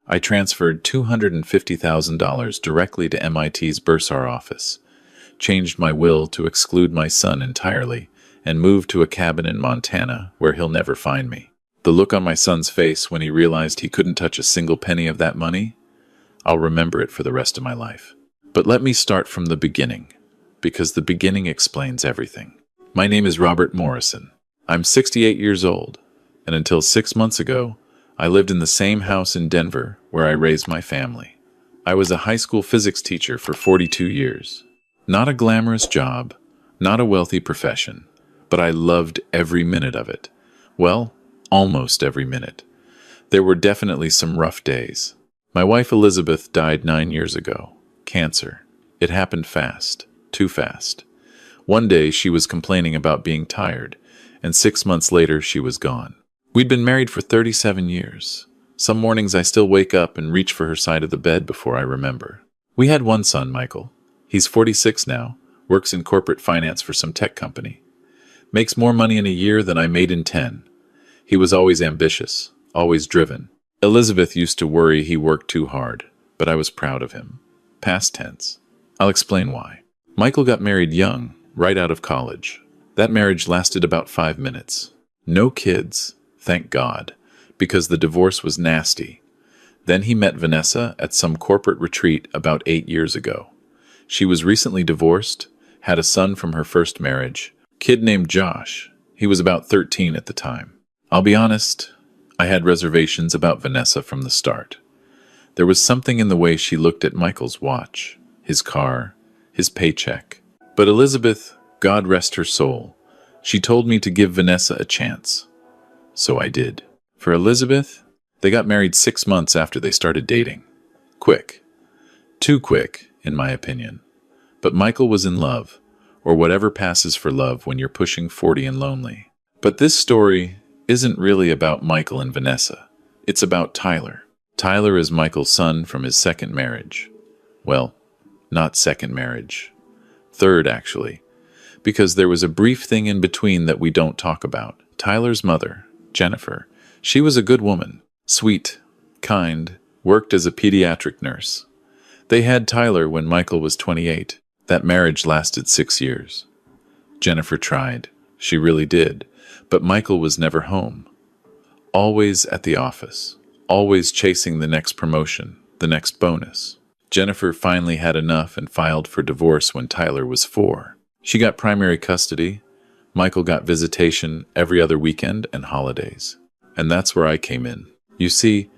I transferred $250,000 directly to MIT's bursar office, changed my will to exclude my son entirely, and moved to a cabin in Montana where he'll never find me. The look on my son's face when he realized he couldn't touch a single penny of that money, I'll remember it for the rest of my life. But let me start from the beginning, because the beginning explains everything. My name is Robert Morrison. I'm 68 years old, and until 6 months ago, I lived in the same house in Denver where I raised my family. I was a high school physics teacher for 42 years. Not a glamorous job, not a wealthy profession, but I loved every minute of it. Well, almost every minute. There were definitely some rough days. My wife Elizabeth died 9 years ago. Cancer. It happened fast. Too fast. One day she was complaining about being tired, and 6 months later she was gone. We'd been married for 37 years. Some mornings I still wake up and reach for her side of the bed before I remember. We had one son, Michael. He's 46 now, works in corporate finance for some tech company. Makes more money in a year than I made in 10. He was always ambitious, always driven. Elizabeth used to worry he worked too hard, but I was proud of him. Past tense. I'll explain why. Michael got married young, right out of college. That marriage lasted about 5 minutes. No kids, thank God, because the divorce was nasty. Then he met Vanessa at some corporate retreat about 8 years ago. She was recently divorced, had a son from her first marriage, kid named Josh. He was about 13 at the time. I'll be honest, I had reservations about Vanessa from the start. There was something in the way she looked at Michael's watch, his car, his paycheck. But Elizabeth, God rest her soul, she told me to give Vanessa a chance. So I did. For Elizabeth, they got married 6 months after they started dating. Quick. Too quick, in my opinion. But Michael was in love, or whatever passes for love when you're pushing 40 and lonely. But this story isn't really about Michael and Vanessa. It's about Tyler. Tyler is Michael's son from his second marriage. Well, not second marriage. Third, actually. Because there was a brief thing in between that we don't talk about. Tyler's mother, Jennifer, she was a good woman. Sweet, kind, worked as a pediatric nurse. They had Tyler when Michael was 28. That marriage lasted 6 years. Jennifer tried. She really did. But Michael was never home. Always at the office. Always chasing the next promotion, the next bonus. Jennifer finally had enough and filed for divorce when Tyler was 4. She got primary custody. Michael got visitation every other weekend and holidays. And that's where I came in. You see,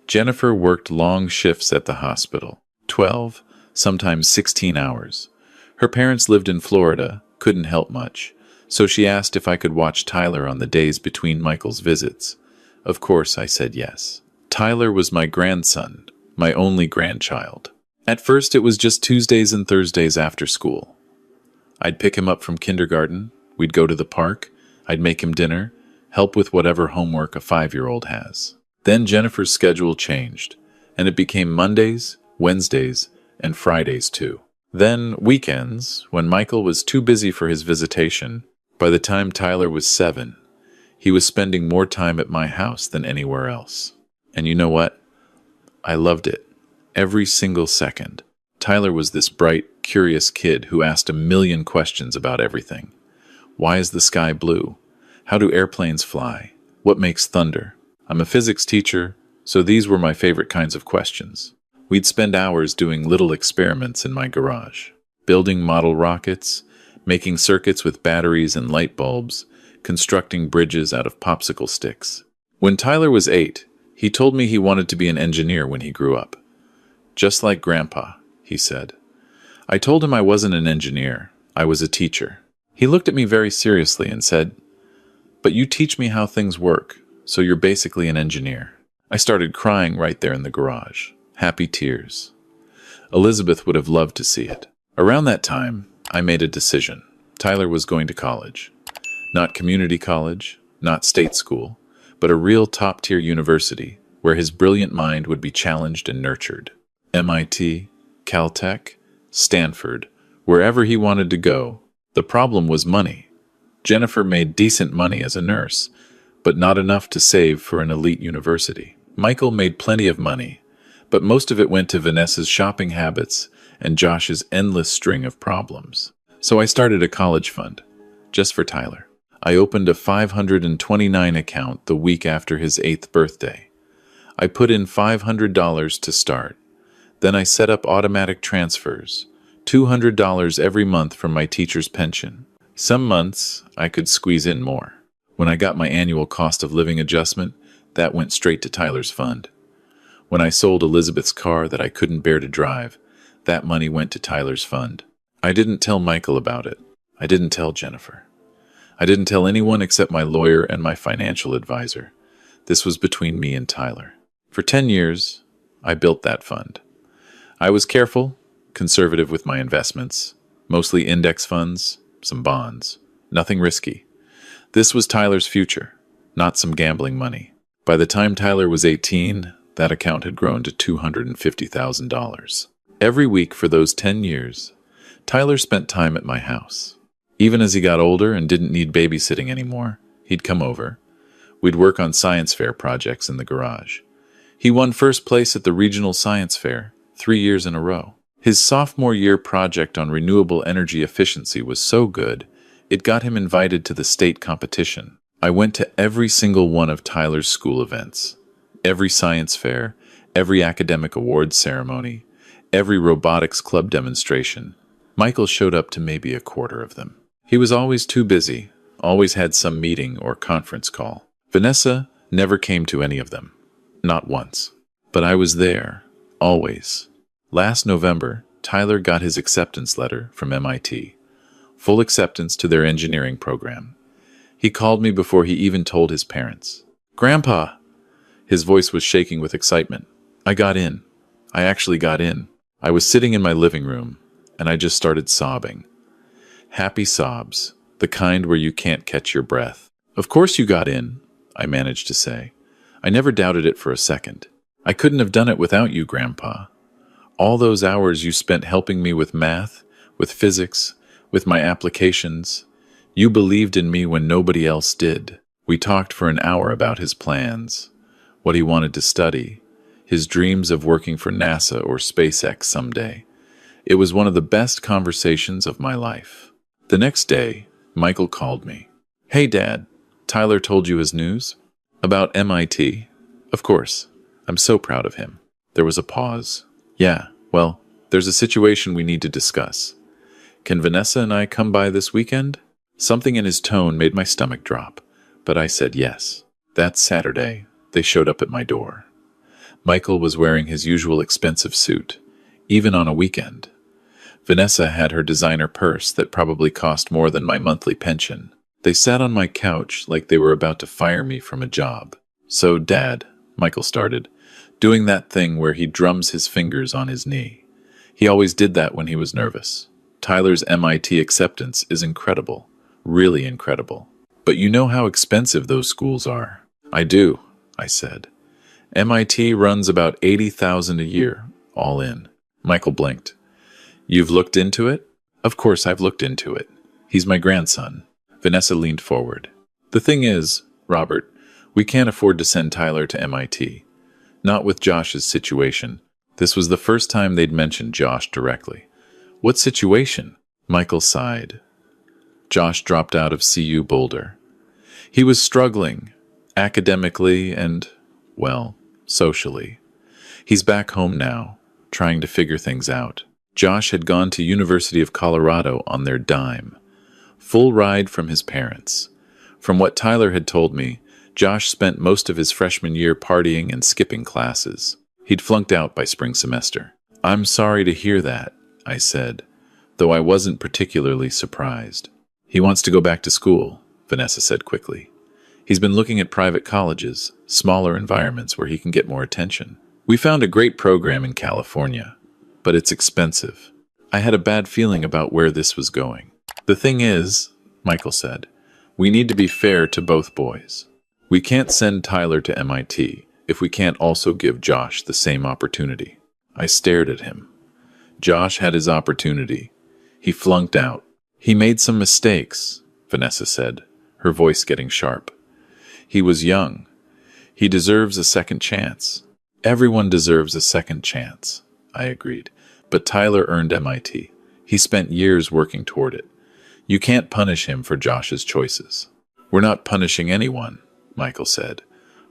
Jennifer worked long shifts at the hospital. 12, sometimes 16 hours. Her parents lived in Florida, couldn't help much, so she asked if I could watch Tyler on the days between Michael's visits. Of course, I said yes. Tyler was my grandson, my only grandchild. At first, it was just Tuesdays and Thursdays after school. I'd pick him up from kindergarten, we'd go to the park, I'd make him dinner, help with whatever homework a 5-year-old has. Then Jennifer's schedule changed, and it became Mondays, Wednesdays, and Fridays too. Then weekends, when Michael was too busy for his visitation. By the time Tyler was 7, he was spending more time at my house than anywhere else. And you know what? I loved it. Every single second. Tyler was this bright, curious kid who asked a million questions about everything. Why is the sky blue? How do airplanes fly? What makes thunder? I'm a physics teacher, so these were my favorite kinds of questions. We'd spend hours doing little experiments in my garage, building model rockets, making circuits with batteries and light bulbs, constructing bridges out of popsicle sticks. When Tyler was 8, he told me he wanted to be an engineer when he grew up. Just like Grandpa, he said. I told him I wasn't an engineer, I was a teacher. He looked at me very seriously and said, "But you teach me how things work, so you're basically an engineer." I started crying right there in the garage. Happy tears. Elizabeth would have loved to see it. Around that time, I made a decision. Tyler was going to college. Not community college, not state school, but a real top-tier university where his brilliant mind would be challenged and nurtured. MIT, Caltech, Stanford, wherever he wanted to go. The problem was money. Jennifer made decent money as a nurse, but not enough to save for an elite university. Michael made plenty of money, But most of it went to Vanessa's shopping habits and Josh's endless string of problems. So I started a college fund, just for Tyler. I opened a 529 account the week after his 8th birthday. I put in $500 to start. Then I set up automatic transfers, $200 every month from my teacher's pension. Some months, I could squeeze in more. When I got my annual cost of living adjustment, that went straight to Tyler's fund. When I sold Elizabeth's car that I couldn't bear to drive, that money went to Tyler's fund. I didn't tell Michael about it. I didn't tell Jennifer. I didn't tell anyone except my lawyer and my financial advisor. This was between me and Tyler. For 10 years, I built that fund. I was careful, conservative with my investments, mostly index funds, some bonds, nothing risky. This was Tyler's future, not some gambling money. By the time Tyler was 18, that account had grown to $250,000. Every week for those 10 years, Tyler spent time at my house. Even as he got older and didn't need babysitting anymore, he'd come over. We'd work on science fair projects in the garage. He won first place at the regional science fair 3 years in a row. His sophomore year project on renewable energy efficiency was so good, it got him invited to the state competition. I went to every single one of Tyler's school events, every science fair, every academic awards ceremony, every robotics club demonstration. Michael showed up to maybe a quarter of them. He was always too busy, always had some meeting or conference call. Vanessa never came to any of them. Not once. But I was there, always. Last November, Tyler got his acceptance letter from MIT. Full acceptance to their engineering program. He called me before he even told his parents. "Grandpa!" His voice was shaking with excitement. I got in. I actually got in. I was sitting in my living room, and I just started sobbing. Happy sobs, the kind where you can't catch your breath. "Of course you got in," I managed to say. I never doubted it for a second. "I couldn't have done it without you, Grandpa. All those hours you spent helping me with math, with physics, with my applications. You believed in me when nobody else did." We talked for an hour about his plans, what he wanted to study, his dreams of working for NASA or SpaceX someday. It was one of the best conversations of my life. The next day, Michael called me. "Hey, Dad, Tyler told you his news?" "About MIT?" "Of course. I'm so proud of him." There was a pause. "Yeah, well, there's a situation we need to discuss. Can Vanessa and I come by this weekend?" Something in his tone made my stomach drop, but I said yes. That Saturday, they showed up at my door. Michael was wearing his usual expensive suit, even on a weekend. Vanessa had her designer purse that probably cost more than my monthly pension. They sat on my couch like they were about to fire me from a job. "So, Dad," Michael started, doing that thing where he drums his fingers on his knee. He always did that when he was nervous. "Tyler's MIT acceptance is incredible, really incredible. But you know how expensive those schools are." "I do," I said. "MIT runs about $80,000 a year, all in." Michael blinked. "You've looked into it?" "Of course I've looked into it. He's my grandson." Vanessa leaned forward. "The thing is, Robert, we can't afford to send Tyler to MIT. Not with Josh's situation." This was the first time they'd mentioned Josh directly. "What situation?" Michael sighed. Josh dropped out of CU Boulder. He was struggling, academically and, well, socially. He's back home now, trying to figure things out. Josh had gone to University of Colorado on their dime. Full ride from his parents. From what Tyler had told me, Josh spent most of his freshman year partying and skipping classes. He'd flunked out by spring semester. "I'm sorry to hear that," I said, though I wasn't particularly surprised. "He wants to go back to school," Vanessa said quickly. "He's been looking at private colleges, smaller environments where he can get more attention. We found a great program in California, but it's expensive." I had a bad feeling about where this was going. "The thing is," Michael said, "we need to be fair to both boys. We can't send Tyler to MIT if we can't also give Josh the same opportunity." I stared at him. Josh had his opportunity. He flunked out. "He made some mistakes," Vanessa said, her voice getting sharp. "He was young. He deserves a second chance." Everyone deserves a second chance, I agreed. But Tyler earned MIT. He spent years working toward it. You can't punish him for Josh's choices. We're not punishing anyone, Michael said.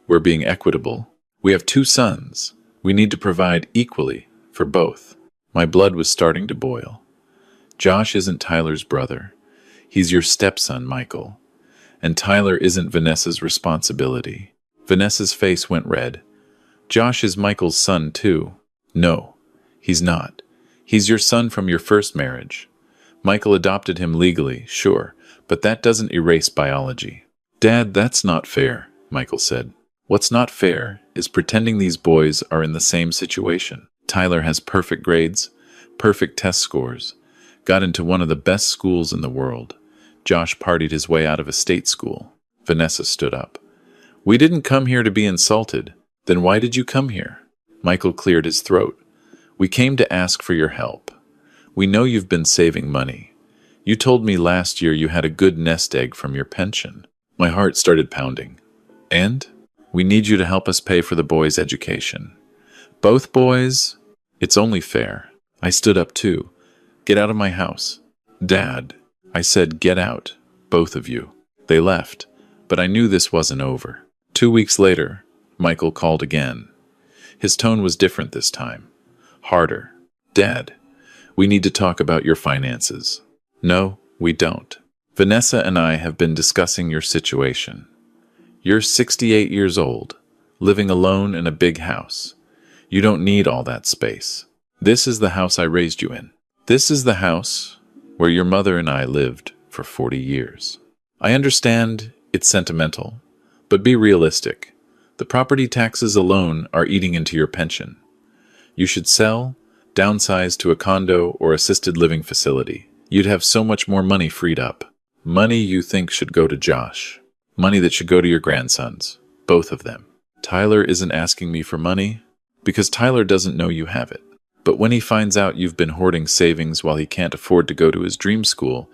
We're being equitable. We have 2 sons. We need to provide equally for both. My blood was starting to boil. Josh isn't Tyler's brother. He's your stepson, Michael. And Tyler isn't Vanessa's responsibility. Vanessa's face went red. Josh is Michael's son, too. No, he's not. He's your son from your first marriage. Michael adopted him legally, sure, but that doesn't erase biology. Dad, that's not fair, Michael said. What's not fair is pretending these boys are in the same situation. Tyler has perfect grades, perfect test scores, got into one of the best schools in the world. Josh partied his way out of a state school. Vanessa stood up. We didn't come here to be insulted. Then why did you come here? Michael cleared his throat. We came to ask for your help. We know you've been saving money. You told me last year you had a good nest egg from your pension. My heart started pounding. And? We need you to help us pay for the boys' education. Both boys? It's only fair. I stood up too. Get out of my house. Dad. I said, get out, both of you. They left, but I knew this wasn't over. 2 weeks later, Michael called again. His tone was different this time. Harder. Dad, we need to talk about your finances. No, we don't. Vanessa and I have been discussing your situation. You're 68 years old, living alone in a big house. You don't need all that space. This is the house I raised you in. This is the house where your mother and I lived for 40 years. I understand it's sentimental, but be realistic. The property taxes alone are eating into your pension. You should sell, downsize to a condo or assisted living facility. You'd have so much more money freed up. Money you think should go to Josh. Money that should go to your grandsons. Both of them. Tyler isn't asking me for money because Tyler doesn't know you have it. But when he finds out you've been hoarding savings while he can't afford to go to his dream school,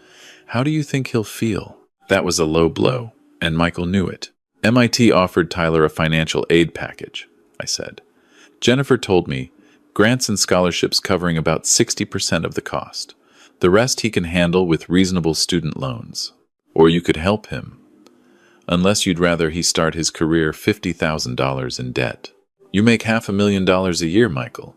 how do you think he'll feel? That was a low blow, and Michael knew it. MIT offered Tyler a financial aid package, I said. Jennifer told me, grants and scholarships covering about 60% of the cost. The rest he can handle with reasonable student loans. Or you could help him. Unless you'd rather he start his career $50,000 in debt. You make $500,000 a year, Michael.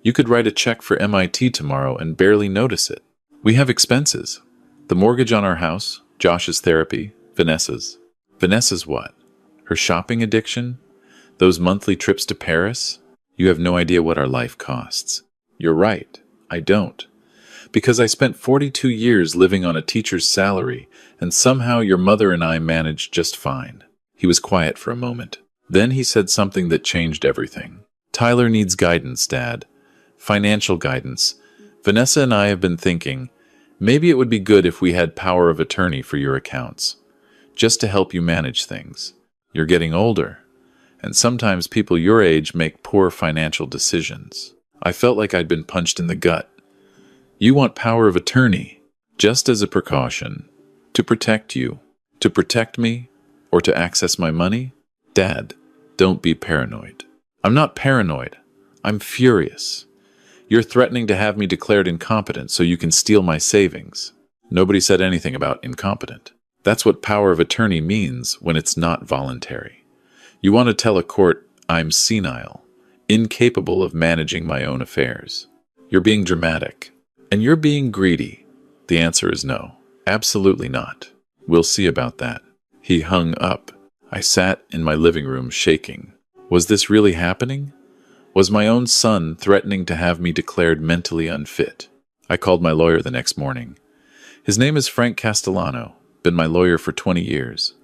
You could write a check for MIT tomorrow and barely notice it. We have expenses. The mortgage on our house, Josh's therapy, Vanessa's. Vanessa's what? Her shopping addiction? Those monthly trips to Paris? You have no idea what our life costs. You're right. I don't. Because I spent 42 years living on a teacher's salary, and somehow your mother and I managed just fine. He was quiet for a moment. Then he said something that changed everything. Tyler needs guidance, Dad. Financial guidance. Vanessa and I have been thinking, maybe it would be good if we had power of attorney for your accounts, just to help you manage things. You're getting older, and sometimes people your age make poor financial decisions. I felt like I'd been punched in the gut. You want power of attorney, just as a precaution, to protect you, to protect me, or to access my money? Dad, don't be paranoid. I'm not paranoid. I'm furious. You're threatening to have me declared incompetent so you can steal my savings. Nobody said anything about incompetent. That's what power of attorney means when it's not voluntary. You want to tell a court I'm senile, incapable of managing my own affairs. You're being dramatic. And you're being greedy. The answer is no. Absolutely not. We'll see about that. He hung up. I sat in my living room shaking. Was this really happening? Was my own son threatening to have me declared mentally unfit? I called my lawyer the next morning. His name is Frank Castellano, been my lawyer for 20 years.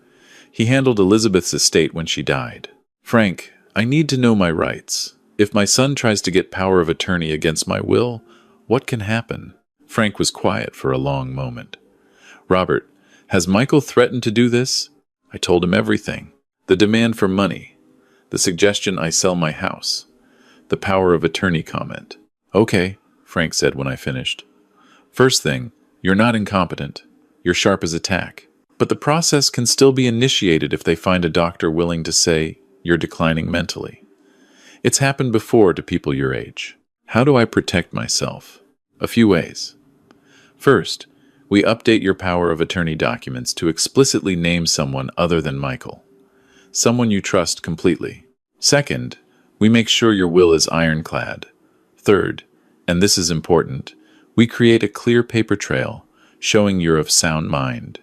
He handled Elizabeth's estate when she died. Frank, I need to know my rights. If my son tries to get power of attorney against my will, what can happen? Frank was quiet for a long moment. Robert, has Michael threatened to do this? I told him everything. The demand for money. The suggestion I sell my house. The power of attorney comment. Okay, Frank said when I finished. First thing, you're not incompetent. You're sharp as a tack. But the process can still be initiated if they find a doctor willing to say you're declining mentally. It's happened before to people your age. How do I protect myself? A few ways. First, we update your power of attorney documents to explicitly name someone other than Michael, someone you trust completely. Second, we make sure your will is ironclad. Third, and this is important, we create a clear paper trail showing you're of sound mind.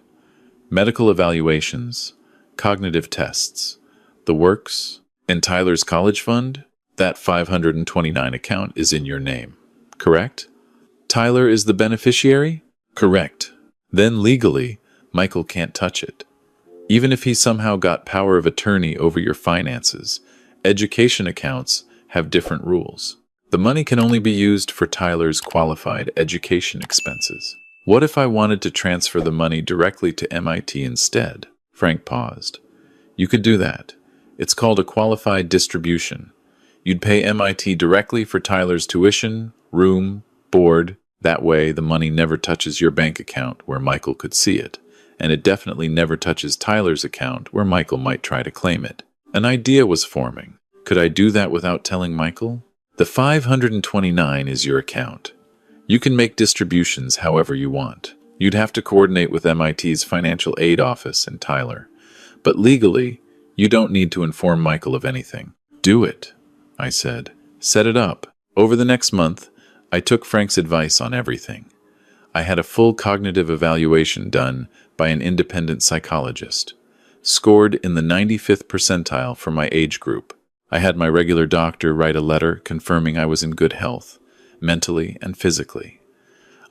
Medical evaluations, cognitive tests, the works, and Tyler's college fund, that 529 account is in your name, correct? Tyler is the beneficiary? Correct. Then legally, Michael can't touch it. Even if he somehow got power of attorney over your finances, education accounts have different rules. The money can only be used for Tyler's qualified education expenses. What if I wanted to transfer the money directly to MIT instead? Frank paused. You could do that. It's called a qualified distribution. You'd pay MIT directly for Tyler's tuition, room, board. That way, the money never touches your bank account where Michael could see it, and it definitely never touches Tyler's account where Michael might try to claim it. An idea was forming. Could I do that without telling Michael? The 529 is your account. You can make distributions however you want. You'd have to coordinate with MIT's financial aid office and Tyler. But legally, you don't need to inform Michael of anything. Do it, I said. Set it up. Over the next month, I took Frank's advice on everything. I had a full cognitive evaluation done by an independent psychologist. Scored in the 95th percentile for my age group. I had my regular doctor write a letter confirming I was in good health, mentally and physically.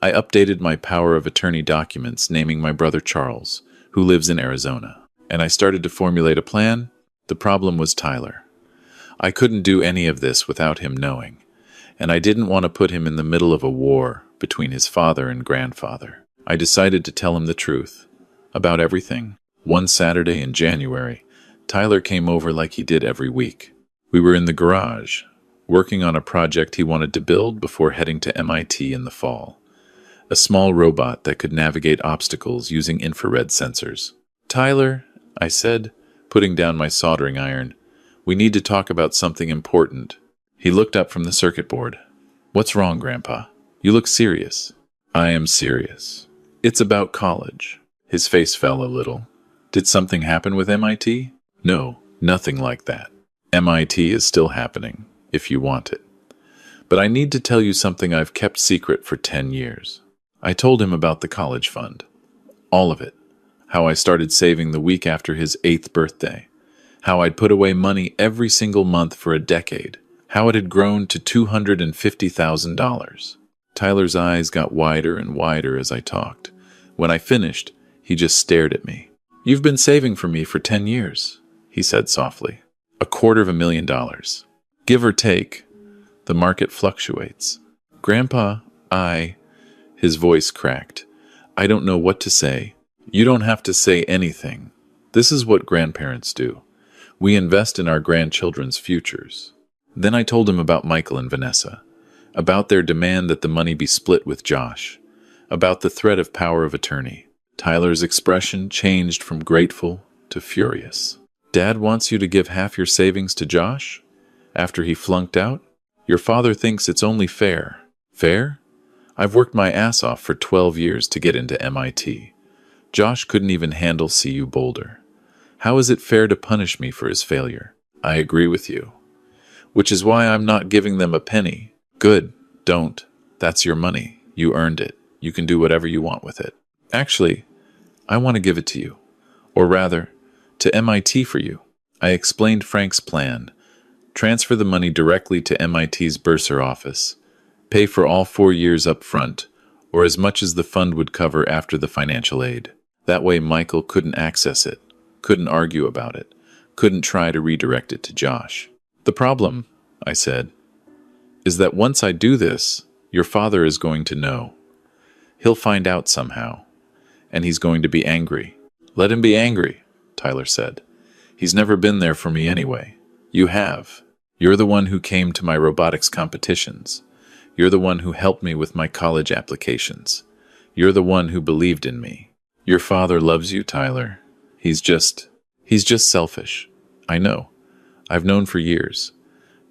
I updated my power of attorney documents naming my brother Charles, who lives in Arizona. And I started to formulate a plan. The problem was Tyler. I couldn't do any of this without him knowing, and I didn't want to put him in the middle of a war between his father and grandfather. I decided to tell him the truth about everything. One Saturday in January, Tyler came over like he did every week. We were in the garage, working on a project he wanted to build before heading to MIT in the fall. A small robot that could navigate obstacles using infrared sensors. Tyler, I said, putting down my soldering iron, we need to talk about something important. He looked up from the circuit board. What's wrong, Grandpa? You look serious. I am serious. It's about college. His face fell a little. Did something happen with MIT? No, nothing like that. MIT is still happening, if you want it. But I need to tell you something I've kept secret for 10 years. I told him about the college fund. All of it. How I started saving the week after his 8th birthday. How I'd put away money every single month for a decade. How it had grown to $250,000. Tyler's eyes got wider and wider as I talked. When I finished, he just stared at me. You've been saving for me for 10 years, he said softly. $250,000. Give or take. The market fluctuates. Grandpa, his voice cracked. I don't know what to say. You don't have to say anything. This is what grandparents do. We invest in our grandchildren's futures. Then I told him about Michael and Vanessa, about their demand that the money be split with Josh, about the threat of power of attorney. Tyler's expression changed from grateful to furious. Dad wants you to give half your savings to Josh? After he flunked out? Your father thinks it's only fair. Fair? I've worked my ass off for 12 years to get into MIT. Josh couldn't even handle CU Boulder. How is it fair to punish me for his failure? I agree with you. Which is why I'm not giving them a penny. Good. Don't. That's your money. You earned it. You can do whatever you want with it. Actually, I want to give it to you. Or rather, to MIT for you. I explained Frank's plan. Transfer the money directly to MIT's bursar office. Pay for all 4 years up front, or as much as the fund would cover after the financial aid. That way Michael couldn't access it, couldn't argue about it, couldn't try to redirect it to Josh. The problem, I said, is that once I do this, your father is going to know. He'll find out somehow, and he's going to be angry. Let him be angry, Tyler said. He's never been there for me anyway. You have. You're the one who came to my robotics competitions. You're the one who helped me with my college applications. You're the one who believed in me. Your father loves you, Tyler. He's just selfish. I know. I've known for years.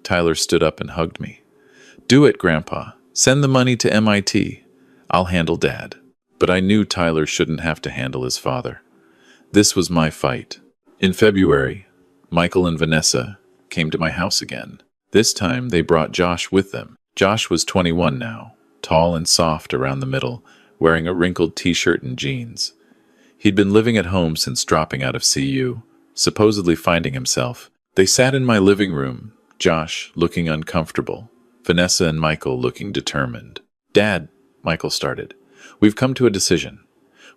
Tyler stood up and hugged me. Do it, Grandpa. Send the money to MIT. I'll handle Dad. But I knew Tyler shouldn't have to handle his father. This was my fight. In February, Michael and Vanessa came to my house again. This time they brought Josh with them. Josh was 21 now, tall and soft around the middle, wearing a wrinkled t-shirt and jeans. He'd been living at home since dropping out of CU, supposedly finding himself. They sat in my living room, Josh looking uncomfortable, Vanessa and Michael looking determined. Dad, Michael started, we've come to a decision.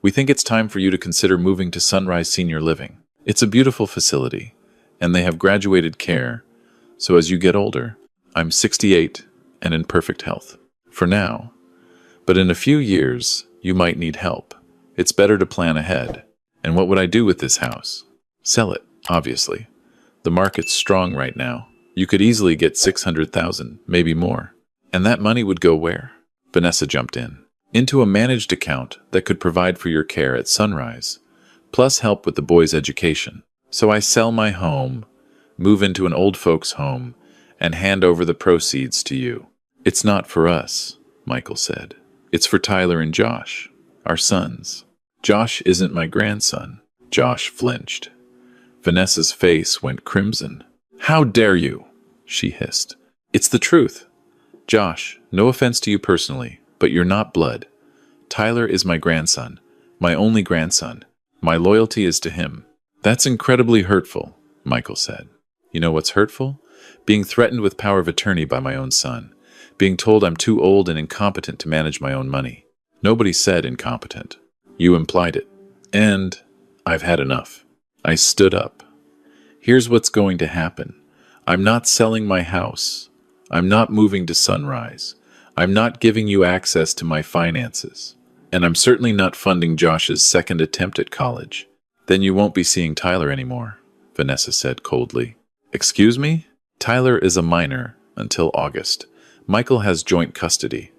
We think it's time for you to consider moving to Sunrise Senior Living. It's a beautiful facility, and they have graduated care, so as you get older, I'm 68 and in perfect health. For now. But in a few years, you might need help. It's better to plan ahead. And what would I do with this house? Sell it, obviously. The market's strong right now. You could easily get $600,000, maybe more. And that money would go where? Vanessa jumped in. Into a managed account that could provide for your care at Sunrise, plus help with the boys' education. So I sell my home, move into an old folks' home, and hand over the proceeds to you. It's not for us, Michael said. It's for Tyler and Josh, our sons. Josh isn't my grandson. Josh flinched. Vanessa's face went crimson. How dare you? She hissed. It's the truth. Josh, no offense to you personally, but you're not blood. Tyler is my grandson, my only grandson. My loyalty is to him. That's incredibly hurtful, Michael said. You know what's hurtful? Being threatened with power of attorney by my own son. Being told I'm too old and incompetent to manage my own money. Nobody said incompetent. You implied it. And I've had enough. I stood up. Here's what's going to happen. I'm not selling my house. I'm not moving to Sunrise. I'm not giving you access to my finances. And I'm certainly not funding Josh's second attempt at college. Then you won't be seeing Tyler anymore, Vanessa said coldly. Excuse me? Tyler is a minor until August. Michael has joint custody.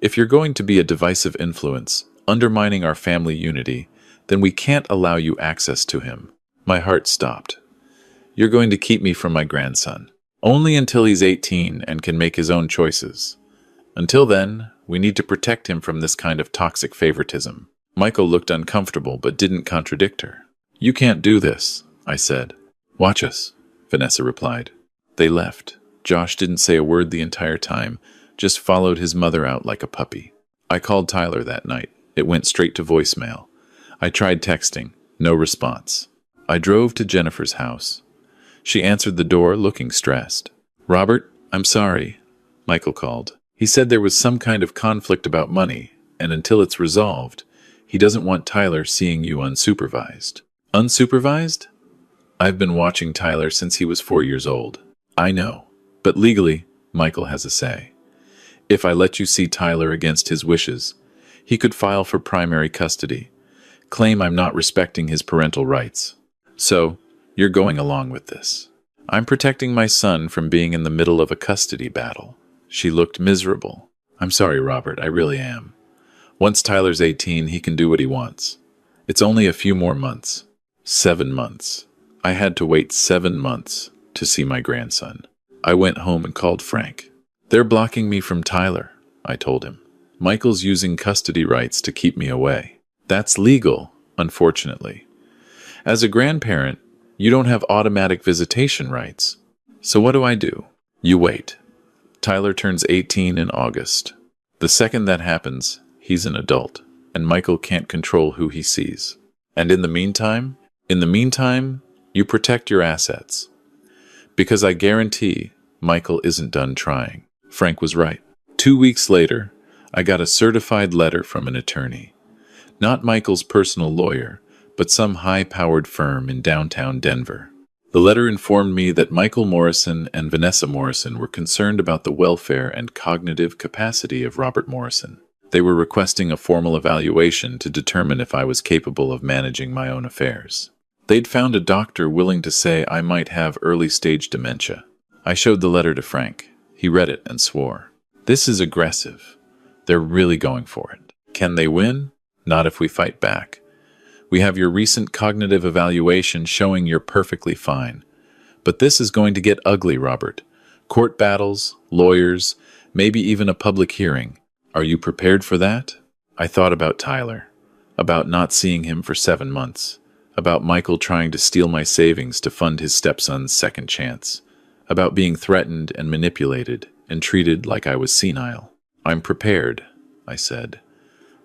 If you're going to be a divisive influence, undermining our family unity, then we can't allow you access to him. My heart stopped. You're going to keep me from my grandson. Only until he's 18 and can make his own choices. Until then, we need to protect him from this kind of toxic favoritism. Michael looked uncomfortable but didn't contradict her. You can't do this, I said. Watch us, Vanessa replied. They left. Josh didn't say a word the entire time, just followed his mother out like a puppy. I called Tyler that night. It went straight to voicemail. I tried texting. No response. I drove to Jennifer's house. She answered the door looking stressed. Robert, I'm sorry, Michael called. He said there was some kind of conflict about money, and until it's resolved, he doesn't want Tyler seeing you unsupervised. Unsupervised? I've been watching Tyler since he was 4 years old. I know, but legally, Michael has a say. If I let you see Tyler against his wishes, he could file for primary custody, claim I'm not respecting his parental rights. So, you're going along with this. I'm protecting my son from being in the middle of a custody battle. She looked miserable. I'm sorry, Robert, I really am. Once Tyler's 18, he can do what he wants. It's only a few more months. 7 months. I had to wait 7 months to see my grandson. I went home and called Frank. They're blocking me from Tyler, I told him. Michael's using custody rights to keep me away. That's legal, unfortunately. As a grandparent, you don't have automatic visitation rights. So what do? You wait. Tyler turns 18 in August. The second that happens, he's an adult, and Michael can't control who he sees. And in the meantime, you protect your assets. Because I guarantee Michael isn't done trying. Frank was right. 2 weeks later, I got a certified letter from an attorney. Not Michael's personal lawyer, but some high-powered firm in downtown Denver. The letter informed me that Michael Morrison and Vanessa Morrison were concerned about the welfare and cognitive capacity of Robert Morrison. They were requesting a formal evaluation to determine if I was capable of managing my own affairs. They'd found a doctor willing to say I might have early-stage dementia. I showed the letter to Frank. He read it and swore. This is aggressive. They're really going for it. Can they win? Not if we fight back. We have your recent cognitive evaluation showing you're perfectly fine. But this is going to get ugly, Robert. Court battles, lawyers, maybe even a public hearing. Are you prepared for that? I thought about Tyler, about not seeing him for 7 months, about Michael trying to steal my savings to fund his stepson's second chance, about being threatened and manipulated and treated like I was senile. I'm prepared, I said,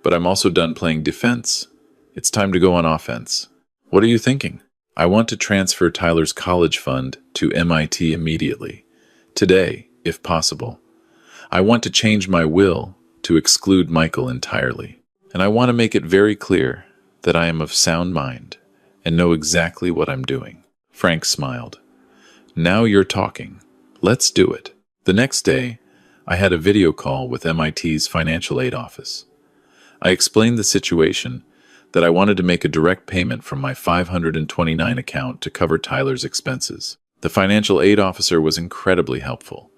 but I'm also done playing defense. It's time to go on offense. What are you thinking? I want to transfer Tyler's college fund to MIT immediately. Today, if possible. I want to change my will to exclude Michael entirely. And I want to make it very clear that I am of sound mind and know exactly what I'm doing. Frank smiled. Now you're talking. Let's do it. The next day, I had a video call with MIT's financial aid office. I explained the situation, that I wanted to make a direct payment from my 529 account to cover Tyler's expenses. The financial aid officer was incredibly helpful.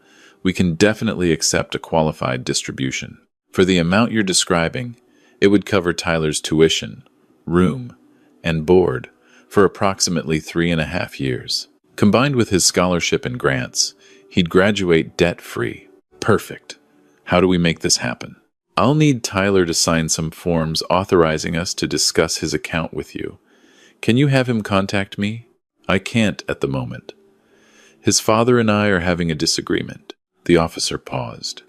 We can definitely accept a qualified distribution. For the amount you're describing, it would cover Tyler's tuition, room, and board for approximately 3.5 years. Combined with his scholarship and grants, he'd graduate debt-free. Perfect. How do we make this happen? I'll need Tyler to sign some forms authorizing us to discuss his account with you. Can you have him contact me? I can't at the moment. His father and I are having a disagreement. The officer paused.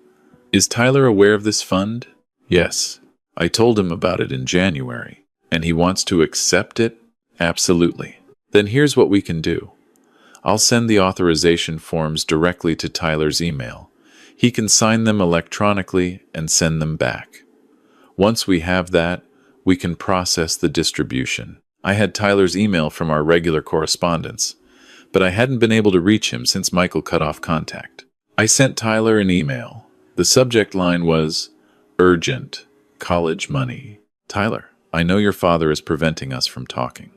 Is Tyler aware of this fund? Yes. I told him about it in January. And he wants to accept it? Absolutely. Then here's what we can do. I'll send the authorization forms directly to Tyler's email. He can sign them electronically and send them back. Once we have that, we can process the distribution. I had Tyler's email from our regular correspondence, but I hadn't been able to reach him since Michael cut off contact. I sent Tyler an email. The subject line was, "Urgent, college money." Tyler, I know your father is preventing us from talking.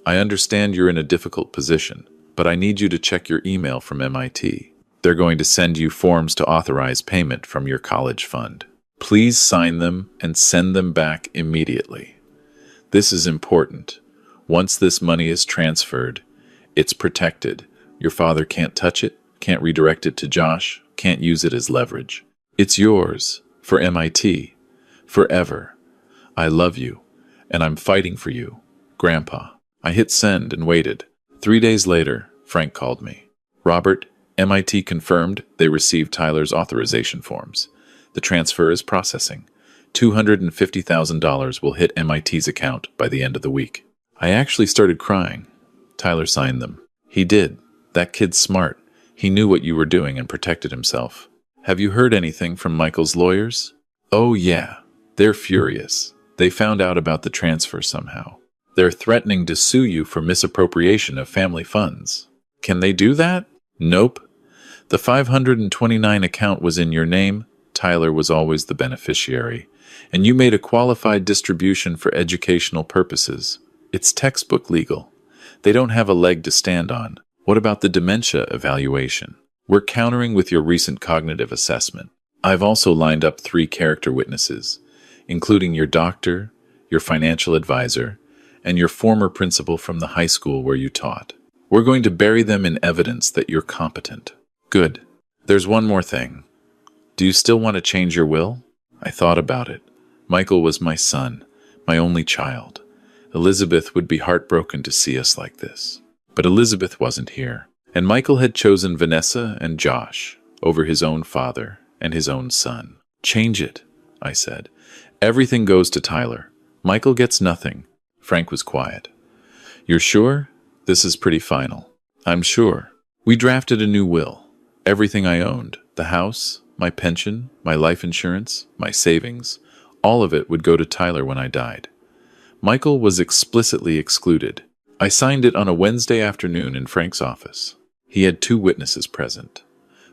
I understand you're in a difficult position, but I need you to check your email from MIT. They're going to send you forms to authorize payment from your college fund. Please sign them and send them back immediately. This is important. Once this money is transferred, it's protected. Your father can't touch it, can't redirect it to Josh, can't use it as leverage. It's yours, for MIT, forever. I love you, and I'm fighting for you, Grandpa. I hit send and waited. 3 days later, Frank called me. Robert, MIT confirmed they received Tyler's authorization forms. The transfer is processing. $250,000 will hit MIT's account by the end of the week. I actually started crying. Tyler signed them. He did. That kid's smart. He knew what you were doing and protected himself. Have you heard anything from Michael's lawyers? Oh yeah. They're furious. They found out about the transfer somehow. They're threatening to sue you for misappropriation of family funds. Can they do that? Nope. The 529 account was in your name. Tyler was always the beneficiary. And you made a qualified distribution for educational purposes. It's textbook legal. They don't have a leg to stand on. What about the dementia evaluation? We're countering with your recent cognitive assessment. I've also lined up 3 character witnesses, including your doctor, your financial advisor, and your former principal from the high school where you taught. We're going to bury them in evidence that you're competent. Good. There's one more thing. Do you still want to change your will? I thought about it. Michael was my son, my only child. Elizabeth would be heartbroken to see us like this. But Elizabeth wasn't here, and Michael had chosen Vanessa and Josh over his own father and his own son. Change it, I said. Everything goes to Tyler. Michael gets nothing. Frank was quiet. You're sure? This is pretty final. I'm sure. We drafted a new will. Everything I owned, the house, my pension, my life insurance, my savings, all of it would go to Tyler when I died. Michael was explicitly excluded. I signed it on a Wednesday afternoon in Frank's office. He had 2 witnesses present,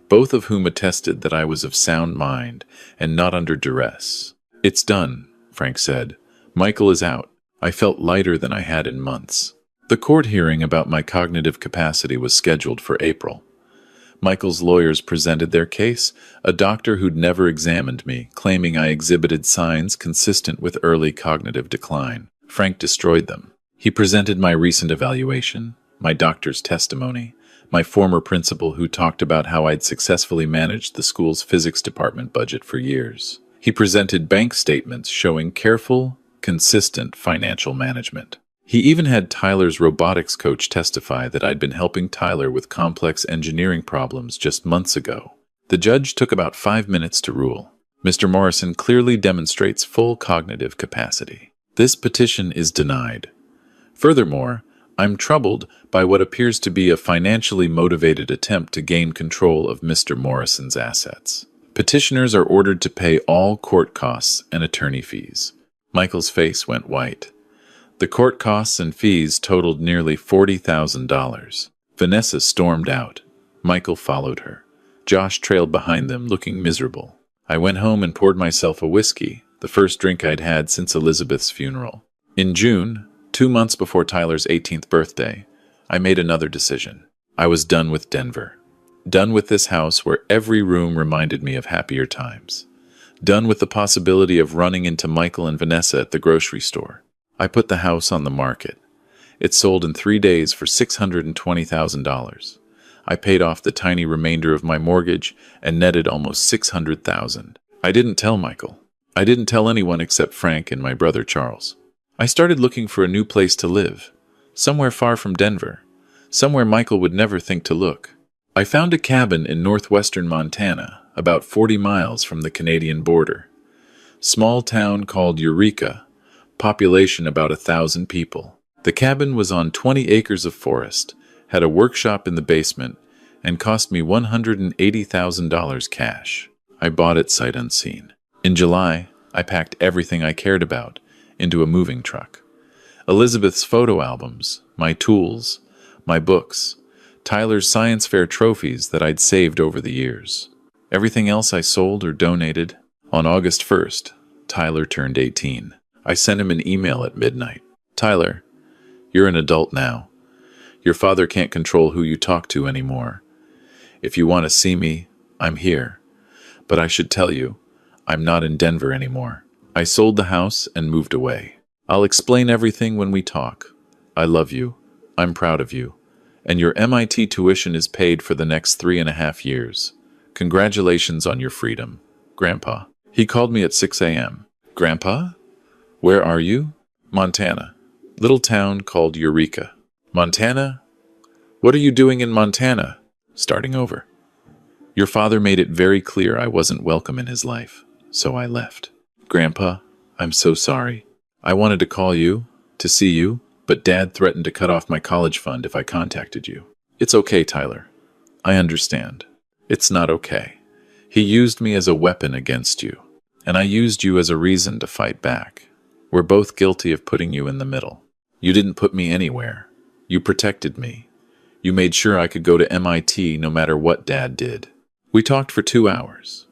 both of whom attested that I was of sound mind and not under duress. It's done, Frank said. Michael is out. I felt lighter than I had in months. The court hearing about my cognitive capacity was scheduled for April. Michael's lawyers presented their case, a doctor who'd never examined me, claiming I exhibited signs consistent with early cognitive decline. Frank destroyed them. He presented my recent evaluation, my doctor's testimony, my former principal who talked about how I'd successfully managed the school's physics department budget for years. He presented bank statements showing careful, consistent financial management. He even had Tyler's robotics coach testify that I'd been helping Tyler with complex engineering problems just months ago. The judge took about 5 minutes to rule. Mr. Morrison clearly demonstrates full cognitive capacity. This petition is denied. Furthermore, I'm troubled by what appears to be a financially motivated attempt to gain control of Mr. Morrison's assets. Petitioners are ordered to pay all court costs and attorney fees. Michael's face went white. The court costs and fees totaled nearly $40,000. Vanessa stormed out. Michael followed her. Josh trailed behind them, looking miserable. I went home and poured myself a whiskey, the first drink I'd had since Elizabeth's funeral. In June, 2 months before Tyler's 18th birthday, I made another decision. I was done with Denver. Done with this house where every room reminded me of happier times. Done with the possibility of running into Michael and Vanessa at the grocery store. I put the house on the market. It sold in 3 days for $620,000. I paid off the tiny remainder of my mortgage and netted almost $600,000. I didn't tell Michael. I didn't tell anyone except Frank and my brother Charles. I started looking for a new place to live, somewhere far from Denver, somewhere Michael would never think to look. I found a cabin in northwestern Montana, about 40 miles from the Canadian border. Small town called Eureka, population about 1,000 people. The cabin was on 20 acres of forest, had a workshop in the basement, and cost me $180,000 cash. I bought it sight unseen. In July, I packed everything I cared about into a moving truck. Elizabeth's photo albums, my tools, my books, Tyler's science fair trophies that I'd saved over the years. Everything else I sold or donated. On August 1st, Tyler turned 18. I sent him an email at midnight. Tyler, you're an adult now. Your father can't control who you talk to anymore. If you want to see me, I'm here. But I should tell you, I'm not in Denver anymore. I sold the house and moved away. I'll explain everything when we talk. I love you. I'm proud of you. And your MIT tuition is paid for the next 3.5 years. Congratulations on your freedom, Grandpa. He called me at 6 a.m. Grandpa? Where are you? Montana. Little town called Eureka. Montana? What are you doing in Montana? Starting over. Your father made it very clear I wasn't welcome in his life, so I left. Grandpa, I'm so sorry. I wanted to call you, to see you, but Dad threatened to cut off my college fund if I contacted you. It's okay, Tyler. I understand. It's not okay. He used me as a weapon against you, and I used you as a reason to fight back. We're both guilty of putting you in the middle. You didn't put me anywhere. You protected me. You made sure I could go to MIT no matter what Dad did. We talked for 2 hours.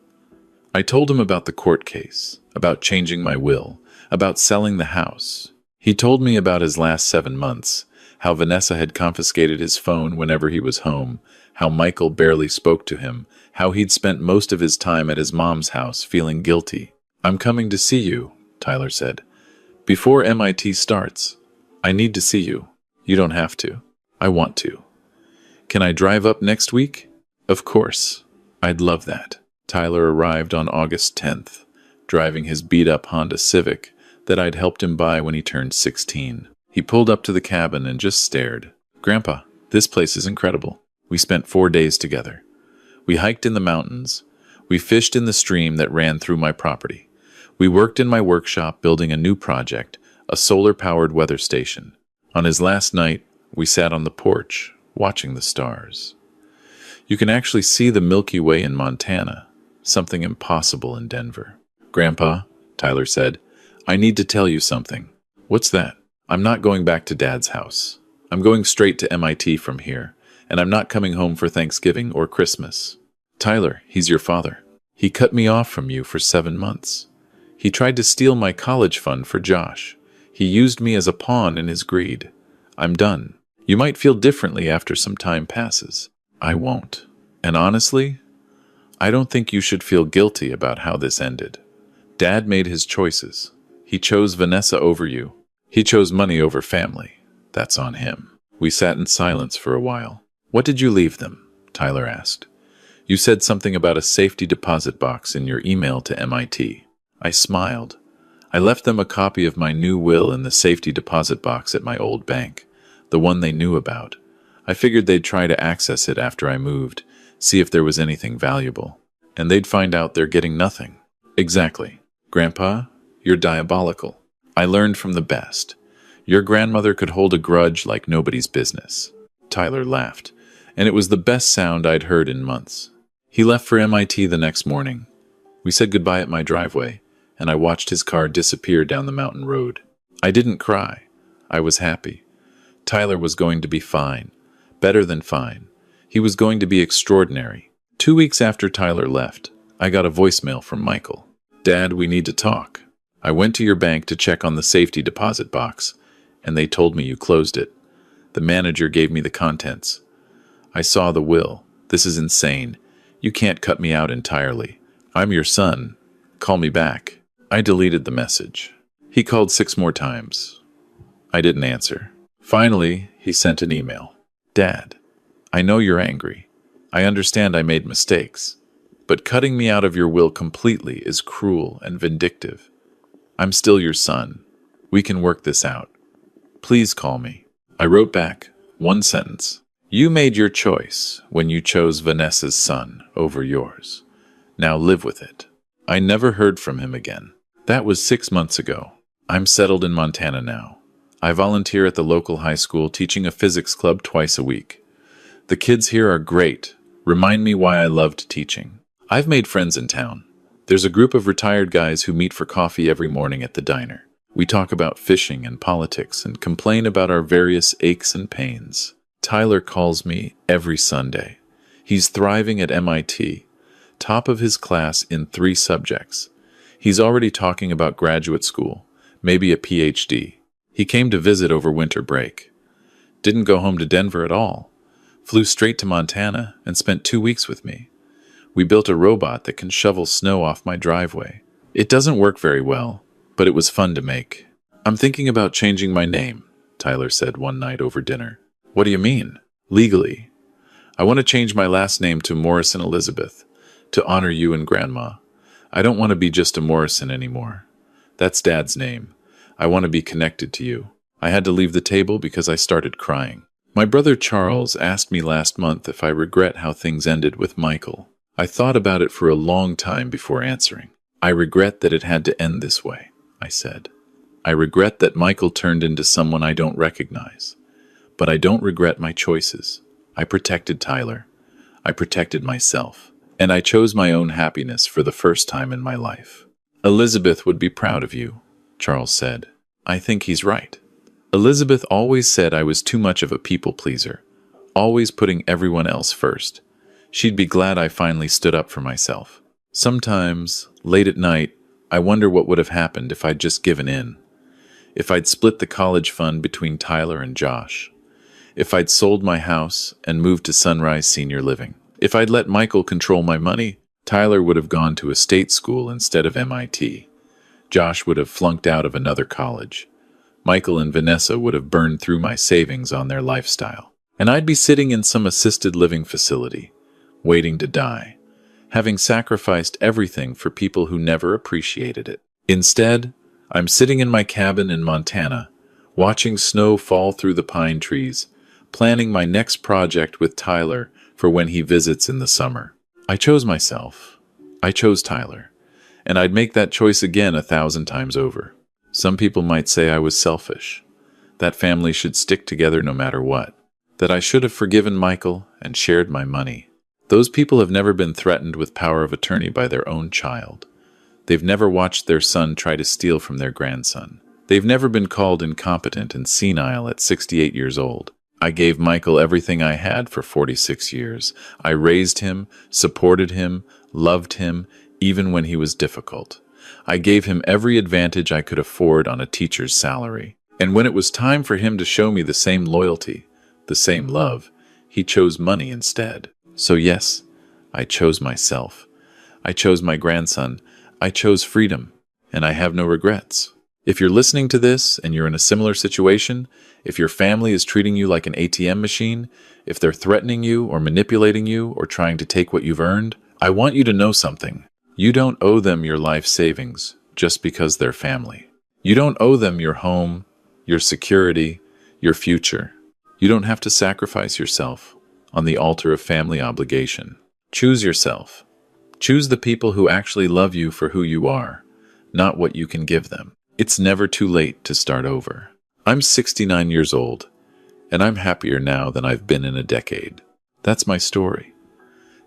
I told him about the court case, about changing my will, about selling the house. He told me about his last 7 months, how Vanessa had confiscated his phone whenever he was home, how Michael barely spoke to him, how he'd spent most of his time at his mom's house feeling guilty. I'm coming to see you, Tyler said. Before MIT starts, I need to see you. You don't have to. I want to. Can I drive up next week? Of course. I'd love that. Tyler arrived on August 10th, driving his beat-up Honda Civic that I'd helped him buy when he turned 16. He pulled up to the cabin and just stared. Grandpa, this place is incredible. We spent 4 days together. We hiked in the mountains. We fished in the stream that ran through my property. We worked in my workshop building a new project, a solar-powered weather station. On his last night, we sat on the porch, watching the stars. You can actually see the Milky Way in Montana, something impossible in Denver. Grandpa, Tyler said, I need to tell you something. What's that? I'm not going back to Dad's house. I'm going straight to MIT from here, and I'm not coming home for Thanksgiving or Christmas. Tyler, he's your father. He cut me off from you for 7 months. He tried to steal my college fund for Josh. He used me as a pawn in his greed. I'm done. You might feel differently after some time passes. I won't. And honestly, I don't think you should feel guilty about how this ended. Dad made his choices. He chose Vanessa over you. He chose money over family. That's on him. We sat in silence for a while. What did you leave them? Tyler asked. You said something about a safety deposit box in your email to MIT. I smiled. I left them a copy of my new will in the safety deposit box at my old bank, the one they knew about. I figured they'd try to access it after I moved, see if there was anything valuable. And they'd find out they're getting nothing. Exactly. Grandpa, you're diabolical. I learned from the best. Your grandmother could hold a grudge like nobody's business. Tyler laughed, and it was the best sound I'd heard in months. He left for MIT the next morning. We said goodbye at my driveway, and I watched his car disappear down the mountain road. I didn't cry. I was happy. Tyler was going to be fine. Better than fine. He was going to be extraordinary. 2 weeks after Tyler left, I got a voicemail from Michael. Dad, we need to talk. I went to your bank to check on the safety deposit box, and they told me you closed it. The manager gave me the contents. I saw the will. This is insane. You can't cut me out entirely. I'm your son. Call me back. I deleted the message. He called 6 more times. I didn't answer. Finally, he sent an email. Dad, I know you're angry. I understand I made mistakes. But cutting me out of your will completely is cruel and vindictive. I'm still your son. We can work this out. Please call me. I wrote back, 1 sentence. You made your choice when you chose Vanessa's son over yours. Now live with it. I never heard from him again. That was 6 months ago. I'm settled in Montana now. I volunteer at the local high school teaching a physics club twice a week. The kids here are great. Remind me why I loved teaching. I've made friends in town. There's a group of retired guys who meet for coffee every morning at the diner. We talk about fishing and politics and complain about our various aches and pains. Tyler calls me every Sunday. He's thriving at MIT, top of his class in 3 subjects. He's already talking about graduate school, maybe a PhD. He came to visit over winter break. Didn't go home to Denver at all. Flew straight to Montana and spent 2 weeks with me. We built a robot that can shovel snow off my driveway. It doesn't work very well, but it was fun to make. I'm thinking about changing my name, Tyler said one night over dinner. What do you mean? Legally. I want to change my last name to Morrison Elizabeth, to honor you and Grandma. I don't want to be just a Morrison anymore. That's Dad's name. I want to be connected to you. I had to leave the table because I started crying. My brother Charles asked me last month if I regret how things ended with Michael. I thought about it for a long time before answering. I regret that it had to end this way, I said. I regret that Michael turned into someone I don't recognize. But I don't regret my choices. I protected Tyler. I protected myself. And I chose my own happiness for the first time in my life. Elizabeth would be proud of you, Charles said. I think he's right. Elizabeth always said I was too much of a people pleaser, always putting everyone else first. She'd be glad I finally stood up for myself. Sometimes, late at night, I wonder what would have happened if I'd just given in. If I'd split the college fund between Tyler and Josh. If I'd sold my house and moved to Sunrise Senior Living. If I'd let Michael control my money, Tyler would have gone to a state school instead of MIT. Josh would have flunked out of another college. Michael and Vanessa would have burned through my savings on their lifestyle. And I'd be sitting in some assisted living facility, waiting to die, having sacrificed everything for people who never appreciated it. Instead, I'm sitting in my cabin in Montana, watching snow fall through the pine trees, planning my next project with Tyler for when he visits in the summer. I chose myself. I chose Tyler. And I'd make that choice again 1,000 times over. Some people might say I was selfish. That family should stick together no matter what. That I should have forgiven Michael and shared my money. Those people have never been threatened with power of attorney by their own child. They've never watched their son try to steal from their grandson. They've never been called incompetent and senile at 68 years old. I gave Michael everything I had for 46 years. I raised him, supported him, loved him, even when he was difficult. I gave him every advantage I could afford on a teacher's salary. And when it was time for him to show me the same loyalty, the same love, he chose money instead. So yes, I chose myself. I chose my grandson. I chose freedom, and I have no regrets. If you're listening to this and you're in a similar situation, if your family is treating you like an ATM machine, if they're threatening you or manipulating you or trying to take what you've earned, I want you to know something. You don't owe them your life savings just because they're family. You don't owe them your home, your security, your future. You don't have to sacrifice yourself on the altar of family obligation. Choose yourself. Choose the people who actually love you for who you are, not what you can give them. It's never too late to start over. I'm 69 years old, and I'm happier now than I've been in a decade. That's my story.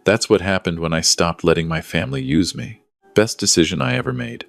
That's what happened when I stopped letting my family use me. Best decision I ever made.